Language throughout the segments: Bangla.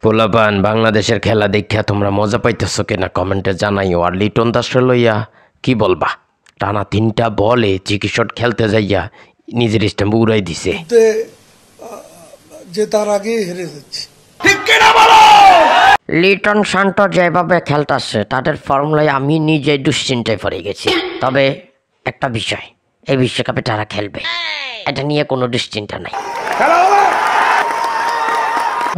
পোলাপান বাংলাদেশের খেলা দেখা তোমরা মজা পাইতেছো কিনা কমেন্টে জানাইও। আর লিটন দাসের লইয়া কি বলবা, টানা 3টা বলে চিকিৎসক খেলতে যাইয়া নিজের স্ট্যাম্প উড়াই দিছে। যে তার আগে হেরে যাচ্ছে। লিটন শান্ত যেভাবে খেলতেছে তাদের ফর্মুলায় আমি নিজে দুশ্চিন্তায় পড়ে গেছি। তবে একটা বিষয়, এই বিশ্বকাপে তারা খেলবে, এটা নিয়ে কোনো দুশ্চিন্তা নাই।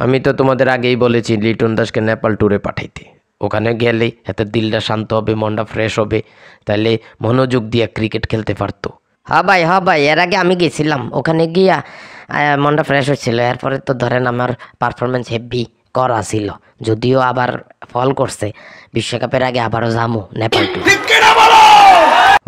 আমি তো তোমাদের আগেই বলেছি লিটন দাসকে নেপাল ট্যুরে পাঠাইতে। ওখানে গেলে এত দিলটা শান্ত হবে, মনটা ফ্রেশ হবে, তাহলে মনোযোগ দিয়ে ক্রিকেট খেলতে পারতো। হ্যাঁ ভাই, এর আগে আমি গেছিলাম, ওখানে গিয়া মনটা ফ্রেশ হচ্ছিল। এরপরে তো ধরেন আমার পারফরমেন্স হেভি করা ছিল, যদিও আবার ফল করছে। বিশ্বকাপের আগে আবারও যাবো নেপাল ট্যুর।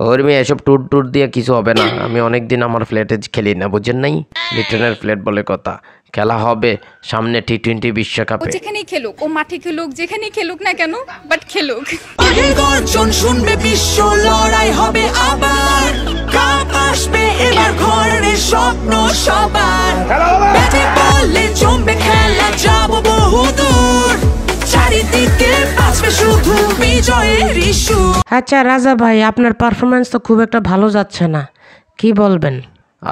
ওর মেয়ে এসব ট্যুর দিয়ে কিছু হবে না। আমি অনেকদিন আমার ফ্ল্যাটে খেলি না, বুঝেন নাই? লিটনের ফ্ল্যাট বলে কথা, খেলা হবে সামনে টি-20 বিশ্বকাপে। যেখানেই খেলুক, ও মাঠে খেলুক, যেখানেই খেলুক না কেন, বাট খেলুক। গর্জন শুনবে বিশ্ব, লড়াই হবে আবার, কাপ আসবে এবার ঘরের স্বপ্ন সবার। ব্যাটে বলে জমবে খেলা, যাবো বহুদূর, চারিদিকে বাজবে শুধু বিজয়ের ইস্যু। আচ্ছা রাজা ভাই, আপনার পারফরমেন্স তো খুব একটা ভালো যাচ্ছে না, কি বলবেন?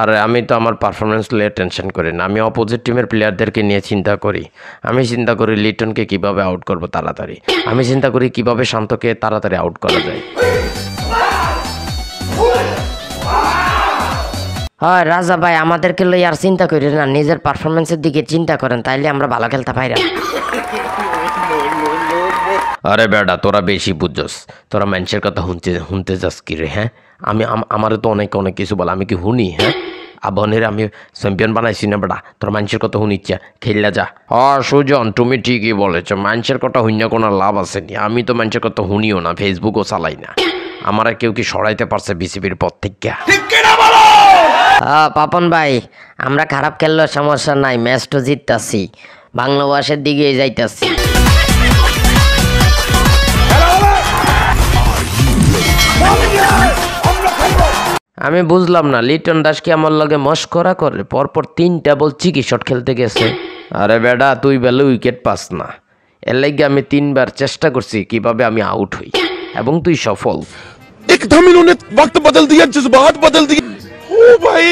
আরে আমি তো আমার পারফরমেন্স নিয়ে টেনশন করি না, আমি অপোজিট টিমের প্লেয়ারদেরকে নিয়ে চিন্তা করি। আমি চিন্তা করি লিটনকে কিভাবে আউট করব তাড়াতাড়ি। আমি চিন্তা করি কিভাবে শান্তকে তাড়াতাড়ি আউট করা যায়। হয় রাজা ভাই, আমাদেরকে লই আর চিন্তা করি না, নিজের পারফরমেন্সের দিকে চিন্তা করেন, তাইলে আমরা ভালো খেলতে পারি। আরে বেটা, তোরা বেশি বুঝছস, তোরা মানুষের কথা শুনতে যাস কি রে? হ্যাঁ, আমারও তো অনেক কিছু বলে, আমি কি শুনি? হ্যাঁ, আবনের আমি চ্যাম্পিয়ন বানাইছি না বেটা, তোর মানুষের কথা শুনিচ্ছা, খেললা যা। সুজন, তুমি ঠিকই বলেছ, মানুষের কথা শুনিয়া কোনো লাভ আসেনি। আমি তো মানুষের কথা শুনিও না, ফেসবুকও চালাই না। আমার কেউ কি সরাইতে পারছে বিসিবির পর থেকে? পাপন ভাই, আমরা খারাপ খেললেও সমস্যা নাই, ম্যাচ তো জিততাছি, বাংলাদেশের দিকে যাইতাছি। আমি বুঝলাম না, লিটন দাস কি আমার লগে মস্করা করে? পরপর 3টা বল চিকিৎসক খেলতে গেছে। আরে বেটা, তুই বেলে উইকেট পাস না, এর লাগে আমি 3বার চেষ্টা করছি কিভাবে আমি আউট হই, এবং তুই সফল। एकदम इन्होंने वक्त बदल दिया, जज्बात बदल दिए। ओ भाई,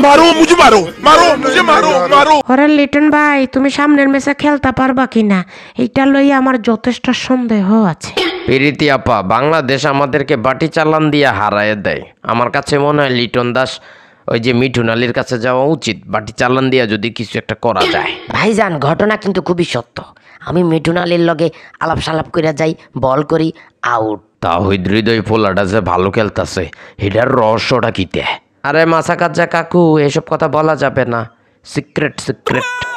मारो मुझे, मारो मुझे, मारो। ওরে লিটন ভাই, তুমি সামনের ম্যাচে খেলতে পারবা কিনা এইটা লইয়া আমার যথেষ্ট সন্দেহ আছে। প্রীতি আপা, বাংলাদেশ আমাদেরকে বাটি চালান দিয়ে হারায় দেয়। আমার কাছে মনে হয় লিটন দাস ওই যে মিঠুন আলীর কাছে যাওয়া উচিত, বাটি চালান দিয়া যদি কিছু একটা করা যায়। ভাইজান, ঘটনা কিন্তু খুবই সত্য। আমি মিঠুন আলীর লগে আলাপ সালাপ করে যাই, বল করি, আউট। তা হৃদয় ফোলাটা যে ভালো খেলতেছে, এটার রহস্যটা কিতে? আরে মাসাকাজ্জা কাকু, এসব কথা বলা যাবে না, সিক্রেট।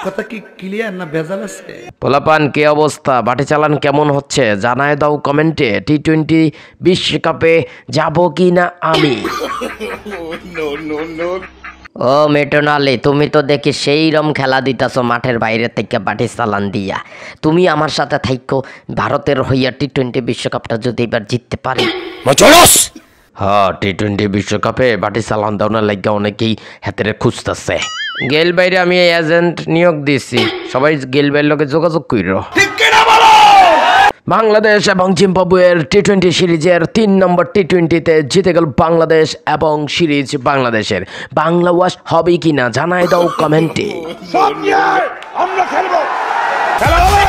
কথা কি ক্লিয়ার না ভেজাল আছে? পোলাপান, কি অবস্থা? বাটি চালান কেমন হচ্ছে জানায় দাও কমেন্টে। টি-20 বিশ্বকাপে যাব কি না আমি। ও মিঠুন আলী, তুমি তো দেখি সেইরকম খেলা দিতেছো মাঠের বাইরে থেকে বাটি চালান দিয়া। তুমি আমার সাথে থাইকো, ভারতের হইয়া টি-20 বিশ্বকাপটা যদি এবার জিততে পারি। হ্যাঁ, টি-20 বিশ্বকাপে বাটি চালান দাও না লাগিয়া অনেকেই হাতের খুঁজতেছে। গেল বাইরে আমি এজেন্ট নিয়োগ দিছি, সবাই গেল বাইরের লগে যোগাযোগ কইর। বাংলাদেশ এবং জিম্বাবুয়ের টি-20 সিরিজের 3 নম্বর টি-20তে জিতে গেল বাংলাদেশ, এবং সিরিজ বাংলাদেশের। বাংলা ওয়াশ হবে কিনা জানাই দাও কমেন্টে। আমরা খেলবো, খেলা হবে।